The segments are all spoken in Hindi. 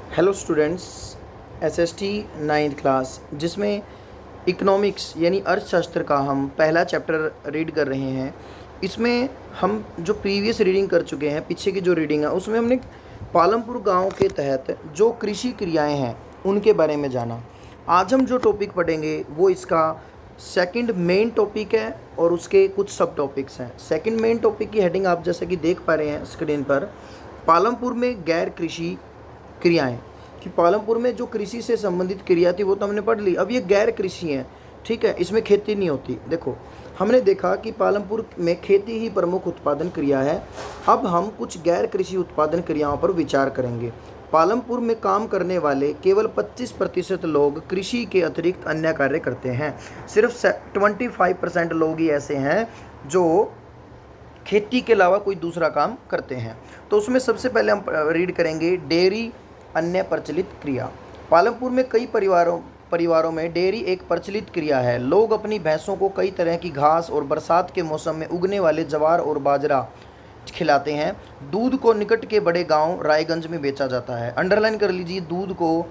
Hello students, SST 9th class जिसमें इकोनॉमिक्स यानी अर्थशास्त्र का हम पहला चैप्टर रीड कर रहे हैं। इसमें हम जो प्रीवियस रीडिंग कर चुके हैं, पीछे की जो रीडिंग है उसमें हमने पालमपुर गांव के तहत जो कृषि क्रियाएं हैं उनके बारे में जाना। आज हम जो टॉपिक पढ़ेंगे वो इसका सेकंड मेन टॉपिक है और उसके कुछ सब टॉपिक्स हैं। सेकंड मेन टॉपिक की हेडिंग आप जैसे कि देख पा रहे हैं स्क्रीन पर, पालमपुर में गैर कृषि क्रियाएं। कि पालमपुर में जो कृषि से संबंधित क्रिया थी वो तो हमने पढ़ ली। अब ये गैर कृषि है, ठीक है, इसमें खेती नहीं होती। देखो, हमने देखा कि पालमपुर में खेती ही प्रमुख उत्पादन क्रिया है। अब हम कुछ गैर कृषि उत्पादन क्रियाओं पर विचार करेंगे। पालमपुर में काम करने वाले केवल 25% लोग कृषि के अतिरिक्त अन्य कार्य करते हैं। सिर्फ 25% लोग ही ऐसे हैं जो खेती के अलावा कोई दूसरा काम करते हैं। तो उसमें सबसे पहले हम रीड करेंगे डेयरी अन्य प्रचलित क्रिया। पालमपुर में कई परिवारों में डेयरी एक प्रचलित क्रिया है। लोग अपनी भैंसों को कई तरह की घास और बरसात के मौसम में उगने वाले ज्वार और बाजरा खिलाते हैं। दूध को निकट के बड़े गांव रायगंज में बेचा जाता है। अंडरलाइन कर लीजिए, दूध को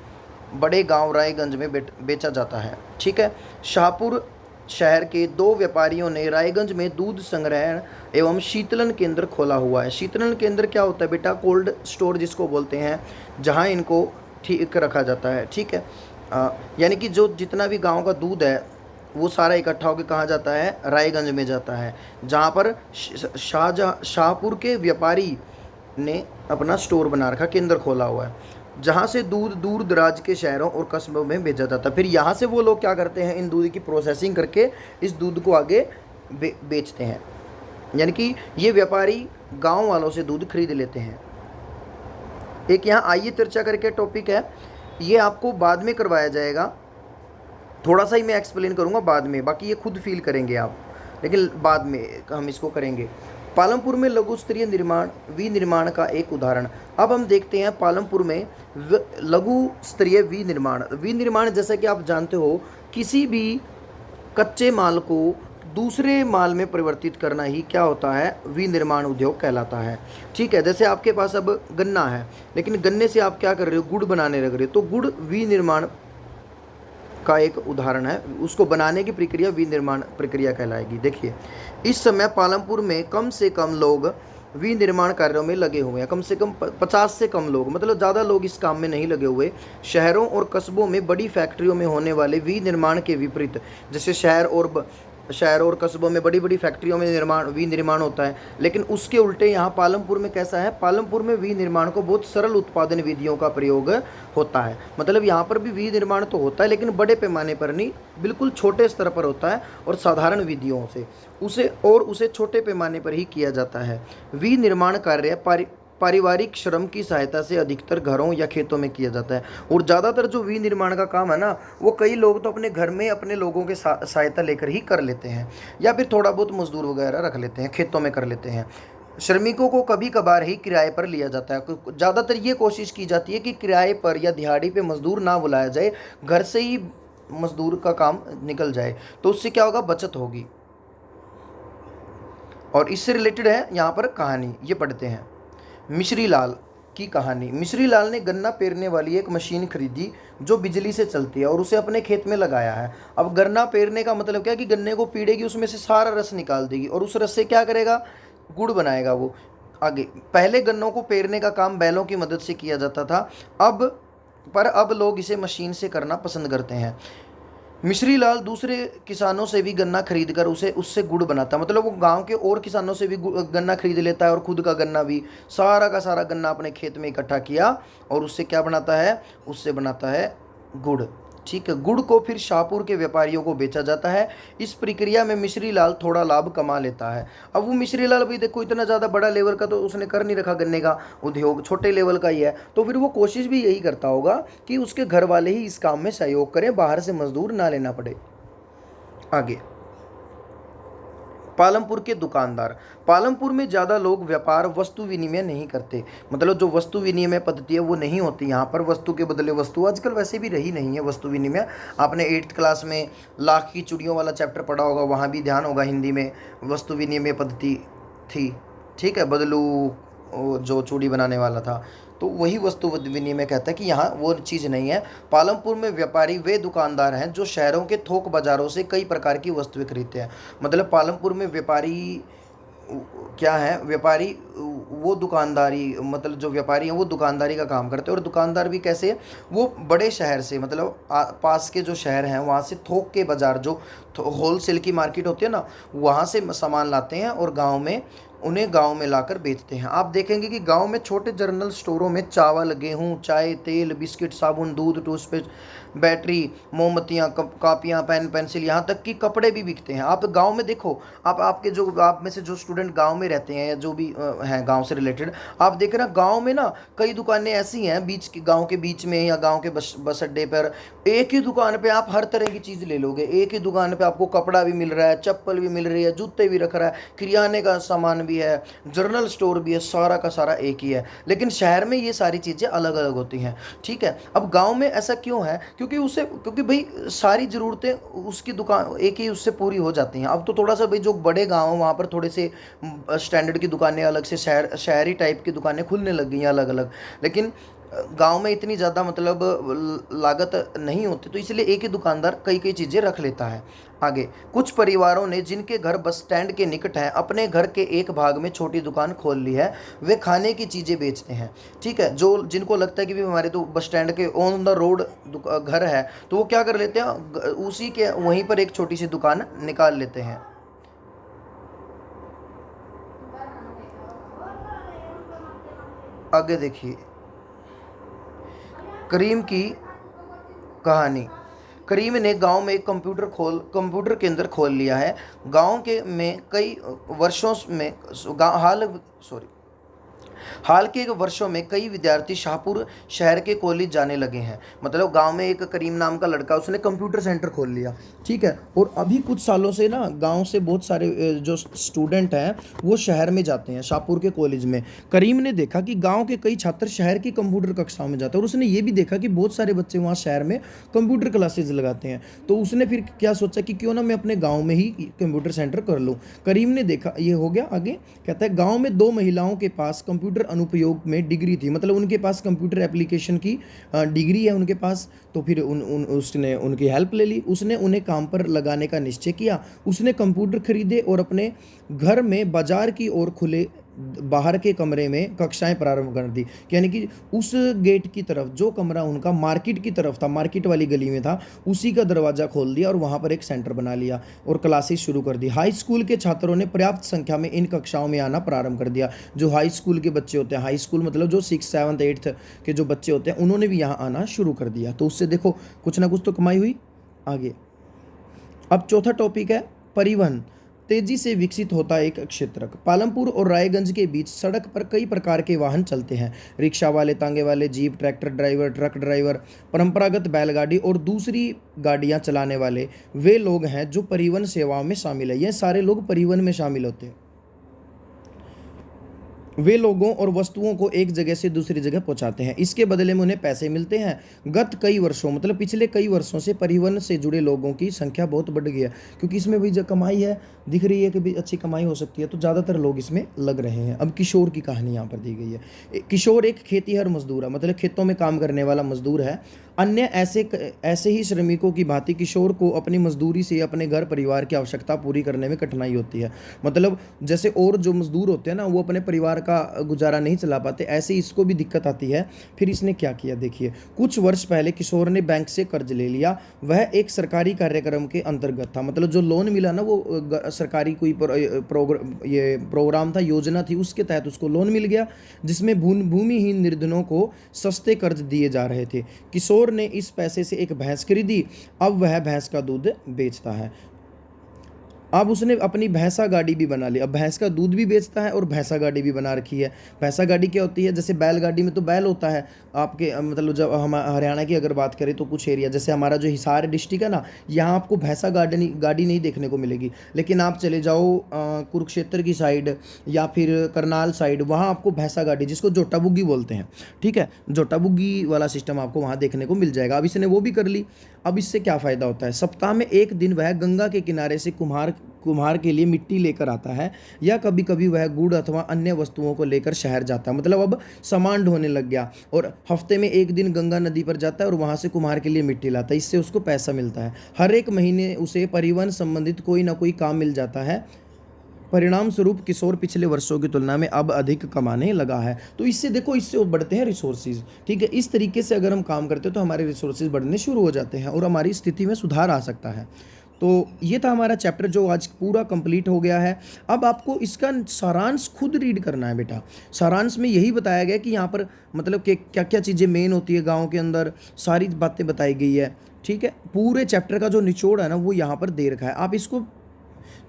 बड़े गांव रायगंज में बेचा जाता है, ठीक है। शाहपुर शहर के 2 व्यापारियों ने रायगंज में दूध संग्रहण एवं शीतलन केंद्र खोला हुआ है। शीतलन केंद्र क्या होता है बेटा? कोल्ड स्टोर जिसको बोलते हैं, जहां इनको ठीक रखा जाता है, ठीक है। यानी कि जो जितना भी गांव का दूध है वो सारा इकट्ठा होकर कहाँ जाता है? रायगंज में जाता है, जहाँ पर शाहपुर के व्यापारी ने अपना स्टोर बना रखा, केंद्र खोला हुआ है, जहाँ से दूध दूर दराज के शहरों और कस्बों में भेजा जाता है। फिर यहाँ से वो लोग क्या करते हैं? इन दूध की प्रोसेसिंग करके इस दूध को आगे बेचते हैं। यानी कि ये व्यापारी गांव वालों से दूध खरीद लेते हैं। एक यहाँ आइए चर्चा करके टॉपिक है, ये आपको बाद में करवाया जाएगा, थोड़ा सा ही मैं एक्सप्लेन करूँगा बाद में, बाकी ये खुद फील करेंगे आप, लेकिन बाद में हम इसको करेंगे। पालमपुर में लघु स्तरीय निर्माण विनिर्माण का एक उदाहरण। अब हम देखते हैं पालमपुर में लघु स्तरीय विनिर्माण जैसा कि आप जानते हो, किसी भी कच्चे माल को दूसरे माल में परिवर्तित करना ही क्या होता है? विनिर्माण उद्योग कहलाता है, ठीक है। जैसे आपके पास अब गन्ना है, लेकिन गन्ने से आप क्या कर रहे हो? गुड़ बनाने लग रहे हो, तो गुड़ विनिर्माण का एक उदाहरण है। उसको बनाने की प्रक्रिया विनिर्माण प्रक्रिया कहलाएगी। देखिए, इस समय पालमपुर में कम से कम लोग विनिर्माण कार्यों में लगे हुए हैं। कम से कम 50 से कम लोग, मतलब ज़्यादा लोग इस काम में नहीं लगे हुए। शहरों और कस्बों में बड़ी फैक्ट्रियों में होने वाले विनिर्माण के विपरीत, जैसे शहर और कस्बों में बड़ी बड़ी फैक्ट्रियों में विनिर्माण होता है, लेकिन उसके उल्टे यहाँ पालमपुर में कैसा है? पालमपुर में विनिर्माण को बहुत सरल उत्पादन विधियों का प्रयोग होता है। मतलब यहाँ पर भी विनिर्माण तो होता है, लेकिन बड़े पैमाने पर नहीं, बिल्कुल छोटे स्तर पर होता है और साधारण विधियों से उसे छोटे पैमाने पर ही किया जाता है। विनिर्माण कार्य पारिवारिक श्रम की सहायता से अधिकतर घरों या खेतों में किया जाता है। और ज़्यादातर जो विनिर्माण का काम है ना, वो कई लोग तो अपने घर में अपने लोगों के सहायता लेकर ही कर लेते हैं, या फिर थोड़ा बहुत मजदूर वगैरह रख लेते हैं, खेतों में कर लेते हैं। श्रमिकों को कभी कभार ही किराए पर लिया जाता है। ज़्यादातर ये कोशिश की जाती है कि किराए पर या दिहाड़ी पे मजदूर ना बुलाया जाए, घर से ही मजदूर का काम निकल जाए, तो उससे क्या होगा? बचत होगी। और इससे रिलेटेड है यहाँ पर कहानी, ये पढ़ते हैं। मिश्री लाल की कहानी। मिश्री लाल ने गन्ना पेरने वाली एक मशीन खरीदी जो बिजली से चलती है और उसे अपने खेत में लगाया है। अब गन्ना पेरने का मतलब क्या? कि गन्ने को पीड़ेगी, उसमें से सारा रस निकाल देगी और उस रस से क्या करेगा? गुड़ बनाएगा वो आगे। पहले गन्नों को पेरने का काम बैलों की मदद से किया जाता था, अब लोग इसे मशीन से करना पसंद करते हैं। मिश्री लाल दूसरे किसानों से भी गन्ना खरीद कर उससे गुड़ बनाता है। मतलब वो गांव के और किसानों से भी गन्ना खरीद लेता है और खुद का गन्ना भी, सारा का सारा गन्ना अपने खेत में इकट्ठा किया और उससे क्या बनाता है? उससे बनाता है गुड़, ठीक है। गुड़ को फिर शाहपुर के व्यापारियों को बेचा जाता है। इस प्रक्रिया में मिश्री लाल थोड़ा लाभ कमा लेता है। अब वो मिश्री लाल भी देखो, इतना ज़्यादा बड़ा लेवल का तो उसने कर नहीं रखा, गन्ने का उद्योग छोटे लेवल का ही है, तो फिर वो कोशिश भी यही करता होगा कि उसके घर वाले ही इस काम में सहयोग करें, बाहर से मजदूर ना लेना पड़े। आगे, पालमपुर के दुकानदार। पालमपुर में ज़्यादा लोग व्यापार वस्तु विनिमय नहीं करते। मतलब जो वस्तु विनिमय पद्धति है वो नहीं होती यहाँ पर, वस्तु के बदले वस्तु आजकल वैसे भी रही नहीं है वस्तु विनिमय। आपने 8th क्लास में लाख की चूड़ियों वाला चैप्टर पढ़ा होगा, वहाँ भी ध्यान होगा, हिंदी में वस्तु विनिमय पद्धति थी, ठीक है। बदलू जो चूड़ी बनाने वाला था, तो वही वस्तु विनिमय कहता है कि यहाँ वो चीज़ नहीं है। पालमपुर में व्यापारी वे दुकानदार हैं जो शहरों के थोक बाज़ारों से कई प्रकार की वस्तुएं खरीदते हैं। मतलब पालमपुर में व्यापारी क्या है, व्यापारी वो दुकानदारी, मतलब जो व्यापारी हैं वो दुकानदारी का काम करते हैं। और दुकानदार भी कैसे, वो बड़े शहर से, मतलब पास के जो शहर हैं वहाँ से थोक के बाज़ार, जो होलसेल की मार्केट होती है ना, वहाँ से सामान लाते हैं और गांव में उन्हें गांव में लाकर बेचते हैं। आप देखेंगे कि गांव में छोटे जनरल स्टोरों में चावल, गेहूं, चाय, तेल, बिस्किट, साबुन, दूध, टूथपेस्ट, बैटरी, मोमबत्तियाँ, कापियाँ, पेन, पेंसिल, यहाँ तक कि कपड़े भी बिकते हैं। आप गांव में देखो, आप आपके जो आप में से जो स्टूडेंट गांव में रहते हैं या जो भी हैं गांव से रिलेटेड, आप देख रहे हैं गांव में ना कई दुकानें ऐसी हैं बीच की, गांव के बीच में या गांव के बस अड्डे पर एक ही दुकान पे आप हर तरह की चीज़ ले लोगे। एक ही दुकान पे आपको कपड़ा भी मिल रहा है, चप्पल भी मिल रही है, जूते भी रख रहा है, किराने का सामान भी है, जनरल स्टोर भी है, सारा का सारा एक ही है। लेकिन शहर में ये सारी चीज़ें अलग अलग होती हैं। ठीक है, अब गांव में ऐसा क्यों है, क्योंकि भाई सारी ज़रूरतें उसकी दुकान एक ही उससे पूरी हो जाती हैं। अब तो थोड़ा सा भाई जो बड़े गांव हैं वहाँ पर थोड़े से स्टैंडर्ड की दुकानें अलग से, शहरी टाइप की दुकानें खुलने लग गई हैं अलग अलग। लेकिन गांव में इतनी ज़्यादा मतलब लागत नहीं होती, तो इसलिए एक ही दुकानदार कई कई चीज़ें रख लेता है। आगे, कुछ परिवारों ने जिनके घर बस स्टैंड के निकट है अपने घर के एक भाग में छोटी दुकान खोल ली है। वे खाने की चीज़ें बेचते हैं। ठीक है, जो जिनको लगता है कि भी हमारे तो बस स्टैंड के ऑन द रोड घर है, तो वो क्या कर लेते हैं, उसी के वहीं पर एक छोटी सी दुकान निकाल लेते हैं। आगे देखिए, करीम की कहानी। करीम ने गांव में एक कंप्यूटर केंद्र खोल लिया है। गांव के में कई वर्षों में हाल के वर्षों में कई विद्यार्थी शाहपुर शहर के कॉलेज जाने लगे हैं। मतलब गांव में एक करीम नाम का लड़का, उसने कंप्यूटर सेंटर खोल लिया। ठीक है, और अभी कुछ सालों से ना गांव से बहुत सारे जो स्टूडेंट हैं वो शहर में जाते हैं, शाहपुर के कॉलेज में। करीम ने देखा कि गांव के कई छात्र शहर की कंप्यूटर कक्षाओं में जाते हैं और उसने ये भी देखा कि बहुत सारे बच्चे वहाँ शहर में कंप्यूटर क्लासेज लगाते हैं। तो उसने फिर क्या सोचा कि क्यों ना मैं अपने गाँव में ही कंप्यूटर सेंटर कर लूँ। करीम ने देखा, ये हो गया। आगे कहता है, गाँव में 2 महिलाओं के पास कंप्यूटर अनुप्रयोग में डिग्री थी, मतलब उनके पास कंप्यूटर एप्लीकेशन की डिग्री है उनके पास। तो फिर उसने उनकी हेल्प ले ली, उसने उन्हें काम पर लगाने का निश्चय किया। उसने कंप्यूटर खरीदे और अपने घर में बाजार की ओर खुले बाहर के कमरे में कक्षाएं प्रारंभ कर दी। यानी कि उस गेट की तरफ, जो कमरा उनका मार्केट की तरफ था, मार्केट वाली गली में था, उसी का दरवाज़ा खोल दिया और वहाँ पर एक सेंटर बना लिया और क्लासेस शुरू कर दी। हाई स्कूल के छात्रों ने पर्याप्त संख्या में इन कक्षाओं में आना प्रारंभ कर दिया। जो हाई स्कूल के बच्चे होते हैं, हाई स्कूल मतलब जो 6th 7th 8th के जो बच्चे होते हैं, उन्होंने भी यहाँ आना शुरू कर दिया। तो उससे देखो कुछ ना कुछ तो कमाई हुई। आगे, अब चौथा टॉपिक है परिवहन। तेजी से विकसित होता एक क्षेत्र। पालमपुर और रायगंज के बीच सड़क पर कई प्रकार के वाहन चलते हैं। रिक्शा वाले, तांगे वाले, jeep, tractor driver, truck driver, परंपरागत बैलगाड़ी और दूसरी गाड़ियां चलाने वाले वे लोग हैं जो परिवहन सेवाओं में शामिल है। ये सारे लोग परिवहन में शामिल होते हैं। वे लोगों और वस्तुओं को एक जगह से दूसरी जगह पहुंचाते हैं, इसके बदले में उन्हें पैसे मिलते हैं। गत कई वर्षों, मतलब पिछले कई वर्षों से परिवहन से जुड़े लोगों की संख्या बहुत बढ़ गई है, क्योंकि इसमें भी जो कमाई है दिख रही है कि भी अच्छी कमाई हो सकती है, तो ज़्यादातर लोग इसमें लग रहे हैं। अब किशोर की कहानी यहाँ पर दी गई है। किशोर एक खेतीहर मजदूर है, मतलब खेतों में काम करने वाला मजदूर है। अन्य ऐसे ही श्रमिकों की भांति किशोर को अपनी मजदूरी से अपने घर परिवार की आवश्यकता पूरी करने में कठिनाई होती है। मतलब जैसे और जो मजदूर होते हैं ना, वो अपने परिवार का गुजारा नहीं चला पाते, ऐसे इसको भी दिक्कत आती है। फिर इसने क्या किया, देखिए। कुछ वर्ष पहले किशोर ने बैंक से कर्ज ले लिया। वह एक सरकारी कार्यक्रम के अंतर्गत था, मतलब जो लोन मिला ना वो सरकारी कोई प्रोग्राम था, योजना थी, उसके तहत उसको लोन मिल गया, जिसमें भूमिहीन निर्धनों को सस्ते कर्ज दिए जा रहे थे। किशोर ने इस पैसे से एक भैंस खरीदी। अब वह भैंस का दूध बेचता है। अब उसने अपनी भैंसा गाड़ी भी बना ली। अब भैंस का दूध भी बेचता है और भैंसा गाड़ी भी बना रखी है। भैंसा गाड़ी क्या होती है, जैसे बैलगाड़ी में तो बैल होता है आपके, मतलब जब हम हरियाणा की अगर बात करें तो कुछ एरिया, जैसे हमारा जो हिसार डिस्ट्रिक्ट है ना, यहाँ आपको भैंसा गाड़ी नहीं देखने को मिलेगी। लेकिन आप चले जाओ कुरुक्षेत्र की साइड या फिर करनाल साइड, वहाँ आपको भैंसा गाड़ी, जिसको जोटा बुग्गी बोलते हैं, ठीक है, जोटा बुग्गी वाला सिस्टम आपको वहाँ देखने को मिल जाएगा। अब इसने वो भी कर ली। अब इससे क्या फ़ायदा होता है, सप्ताह में एक दिन वह गंगा के किनारे से कुम्हार के लिए मिट्टी लेकर आता है, या कभी कभी वह गुड़ अथवा अन्य वस्तुओं को लेकर शहर जाता है। मतलब अब सामान ढोने लग गया और हफ्ते में एक दिन गंगा नदी पर जाता है और वहाँ से कुम्हार के लिए मिट्टी लाता है, इससे उसको पैसा मिलता है। हर एक महीने उसे परिवहन संबंधित कोई ना कोई काम मिल जाता है। परिणाम स्वरूप किशोर पिछले वर्षों की तुलना में अब अधिक कमाने लगा है। तो इससे देखो, इससे वो बढ़ते हैं रिसोर्सेज। ठीक है, इस तरीके से अगर हम काम करते हैं तो हमारे रिसोर्सेज बढ़ने शुरू हो जाते हैं और हमारी स्थिति में सुधार आ सकता है। तो ये था हमारा चैप्टर जो आज पूरा कंप्लीट हो गया है। अब आपको इसका सारांश खुद रीड करना है बेटा। सारांश में यही बताया गया कि यहाँ पर मतलब कि क्या क्या चीज़ें मेन होती है गाँव के अंदर, सारी बातें बताई गई है। ठीक है, पूरे चैप्टर का जो निचोड़ है ना वो यहाँ पर दे रखा है। आप इसको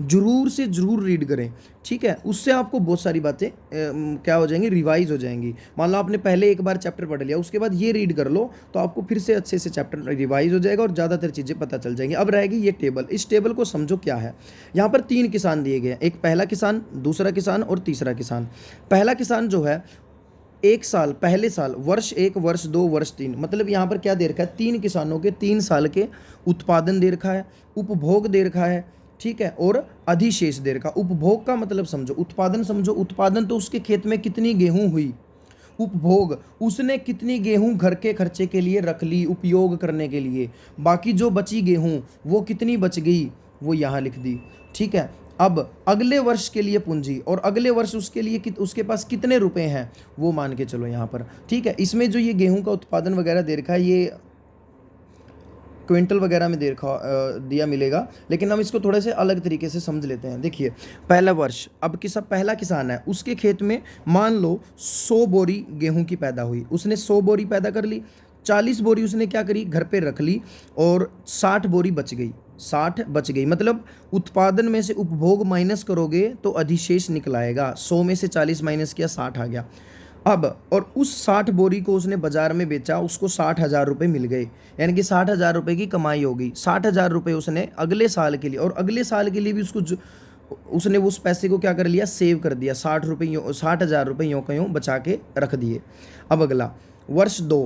जरूर से ज़रूर रीड करें। ठीक है, उससे आपको बहुत सारी बातें क्या हो जाएंगी, रिवाइज हो जाएंगी। मान लो आपने पहले एक बार चैप्टर पढ़ लिया, उसके बाद ये रीड कर लो तो आपको फिर से अच्छे से चैप्टर रिवाइज हो जाएगा और ज़्यादातर चीज़ें पता चल जाएंगी। अब रहेगी ये टेबल। इस टेबल को समझो क्या है। यहाँ पर 3 किसान दिए गए हैं, एक पहला किसान, दूसरा किसान और तीसरा किसान। पहला किसान जो है 1 साल, पहले साल, वर्ष 1, वर्ष 2, वर्ष 3, मतलब यहाँ पर क्या दे रखा है, 3 किसानों के 3 साल के उत्पादन दे रखा है, उपभोग दे रखा है। ठीक है, और अधिशेष दे रखा। उपभोग का मतलब समझो, उत्पादन समझो। उत्पादन तो उसके खेत में कितनी गेहूं हुई, उपभोग उसने कितनी गेहूं घर के खर्चे के लिए रख ली उपयोग करने के लिए, बाकी जो बची गेहूं वो कितनी बच गई वो यहाँ लिख दी। ठीक है, अब अगले वर्ष के लिए पूंजी और अगले वर्ष उसके लिए उसके पास कितने रुपए हैं वो मान के चलो यहाँ पर। ठीक है, इसमें जो ये गेहूं का उत्पादन वगैरह दे रखा है ये क्विंटल वगैरह में दिया मिलेगा, लेकिन हम इसको थोड़े से अलग तरीके से समझ लेते हैं। देखिए, पहला वर्ष, अब पहला किसान है, उसके खेत में मान लो 100 बोरी गेहूं की पैदा हुई, उसने 100 बोरी पैदा कर ली, 40 बोरी उसने क्या करी, घर पे रख ली और 60 बोरी बच गई, 60 बच गई। मतलब उत्पादन में से उपभोग माइनस करोगे तो अधिशेष निकल आएगा। 100 में से 40 माइनस किया, 60 आ गया। अब और उस 60 बोरी को उसने बाजार में बेचा, उसको 60,000 रुपये मिल गए, यानी कि 60,000 रुपये की कमाई हो गई। 60,000 रुपये उसने अगले साल के लिए, और अगले साल के लिए भी उसने उस पैसे को क्या कर लिया, सेव कर दिया। 60,000 रुपये यूँ कहीं बचा के रख दिए। अब अगला वर्ष 2,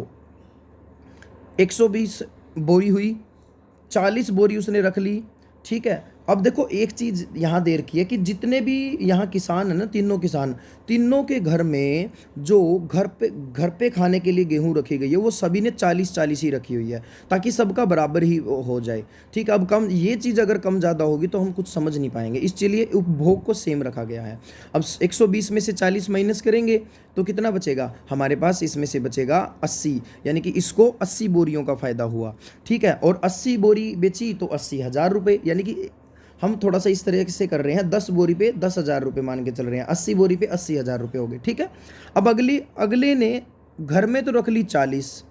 120 बोरी हुई, 40 बोरी उसने रख ली। ठीक है, अब देखो एक चीज़ यहाँ दे रखी है कि जितने भी यहाँ किसान है ना, तीनों किसान, तीनों के घर में जो घर पे खाने के लिए गेहूं रखी गई है वो सभी ने 40-40 ही रखी हुई है, ताकि सबका बराबर ही हो जाए। ठीक है, अब कम ये चीज़ अगर कम ज़्यादा होगी तो हम कुछ समझ नहीं पाएंगे, इसलिए उपभोग को सेम रखा गया है। अब 120 में से 40 माइनस करेंगे तो कितना बचेगा हमारे पास, इसमें से बचेगा 80, यानी कि इसको 80 बोरियों का फ़ायदा हुआ। ठीक है, और 80 बोरी बेची तो 80,000 रुपये, यानी कि हम थोड़ा सा इस तरह से कर रहे हैं, 10 बोरी पे 10,000 रुपये मान के चल रहे हैं, 80 बोरी पे 80,000 रुपये हो गए। ठीक है, अब अगले ने घर में तो रख ली 40,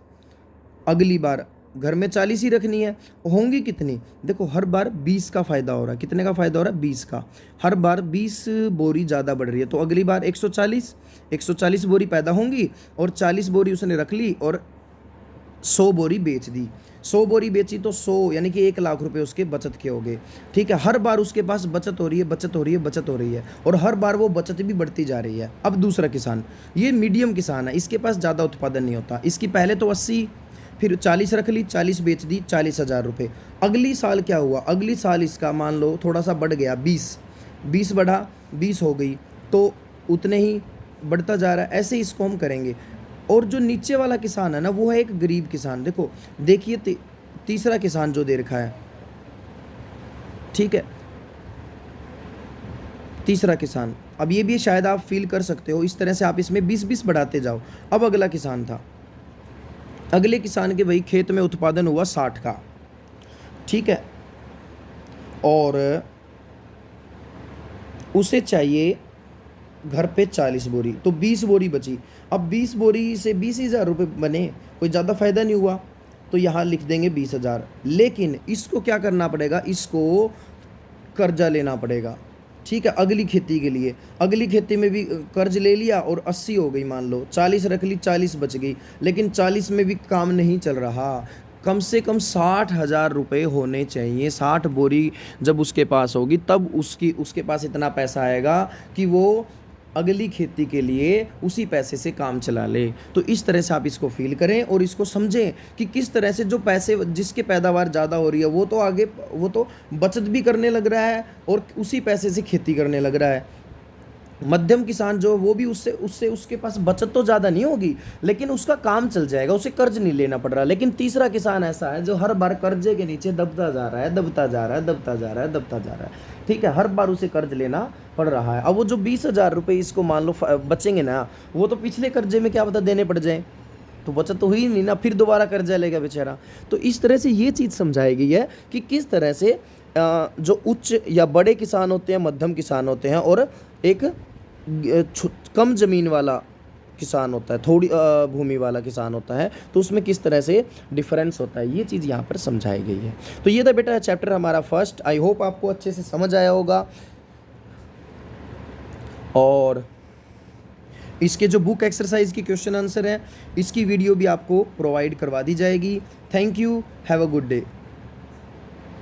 अगली बार घर में 40 ही रखनी है, होंगी कितनी, देखो हर बार 20 का फ़ायदा हो रहा है। कितने का फ़ायदा हो रहा है, 20 का, हर बार 20 बोरी ज़्यादा बढ़ रही है, तो अगली बार 140 बोरी पैदा होंगी और 40 बोरी उसने रख ली और 100 बोरी बेच दी। 100 बोरी बेची तो 100, यानी कि 1 लाख रुपए उसके बचत के हो गए। ठीक है, हर बार उसके पास बचत हो रही है, बचत हो रही है, बचत हो रही है, और हर बार वो बचत भी बढ़ती जा रही है। अब दूसरा किसान, ये मीडियम किसान है, इसके पास ज़्यादा उत्पादन नहीं होता, इसकी पहले तो 80, फिर 40 रख ली, 40 बेच दी, 40,000 रुपये। अगली साल क्या हुआ, अगली साल इसका मान लो थोड़ा सा बढ़ गया, 20 बढ़ा, 20 हो गई, तो उतने ही बढ़ता जा रहा है। ऐसे इसको हम करेंगे। और जो नीचे वाला किसान है ना वो है एक गरीब किसान। देखिए तीसरा किसान जो दे रखा है, ठीक है, तीसरा किसान, अब ये भी शायद आप फील कर सकते हो, इस तरह से आप इसमें 20-20 बढ़ाते जाओ। अब अगला किसान था, अगले किसान के भाई खेत में उत्पादन हुआ 60 का, ठीक है, और उसे चाहिए घर पे 40 बोरी, तो 20 बोरी बची। अब 20 बोरी से 20,000 रुपये बने, कोई ज़्यादा फ़ायदा नहीं हुआ, तो यहाँ लिख देंगे 20,000। लेकिन इसको क्या करना पड़ेगा, इसको कर्जा लेना पड़ेगा। ठीक है, अगली खेती के लिए, अगली खेती में भी कर्ज ले लिया और 80 हो गई, मान लो 40 रख ली, 40 बच गई, लेकिन 40 में भी काम नहीं चल रहा, कम से कम 60,000 रुपये होने चाहिए। 60 बोरी जब उसके पास होगी तब उसके पास इतना पैसा आएगा कि वो अगली खेती के लिए उसी पैसे से काम चला ले। तो इस तरह से आप इसको फील करें और इसको समझें कि किस तरह से जो पैसे जिसके पैदावार ज़्यादा हो रही है वो तो बचत भी करने लग रहा है और उसी पैसे से खेती करने लग रहा है। मध्यम किसान जो वो भी उससे उसके पास बचत तो ज़्यादा नहीं होगी, लेकिन उसका काम चल जाएगा, उसे कर्ज नहीं लेना पड़ रहा। लेकिन तीसरा किसान ऐसा है जो हर बार कर्जे के नीचे दबता जा रहा है, दबता जा रहा है, दबता जा रहा है, दबता जा रहा है। ठीक है, हर बार उसे कर्ज लेना पड़ रहा है। अब वो जो 20,000 रुपये इसको मान लो बचेंगे ना, वो तो पिछले कर्जे में क्या पता देने पड़ जाए, तो बचत तो हुई नहीं ना, फिर दोबारा कर्जा लेगा बेचारा। तो इस तरह से ये चीज़ समझाई गई है कि किस तरह से जो उच्च या बड़े किसान होते हैं, मध्यम किसान होते हैं और एक कम ज़मीन वाला किसान होता है, थोड़ी भूमि वाला किसान होता है, तो उसमें किस तरह से डिफरेंस होता है, ये चीज़ यहाँ पर समझाई गई है। तो ये था बेटा चैप्टर हमारा फर्स्ट। आई होप आपको अच्छे से समझ आया होगा और इसके जो बुक एक्सरसाइज की क्वेश्चन आंसर हैं इसकी वीडियो भी आपको प्रोवाइड करवा दी जाएगी। Thank you, have a good day.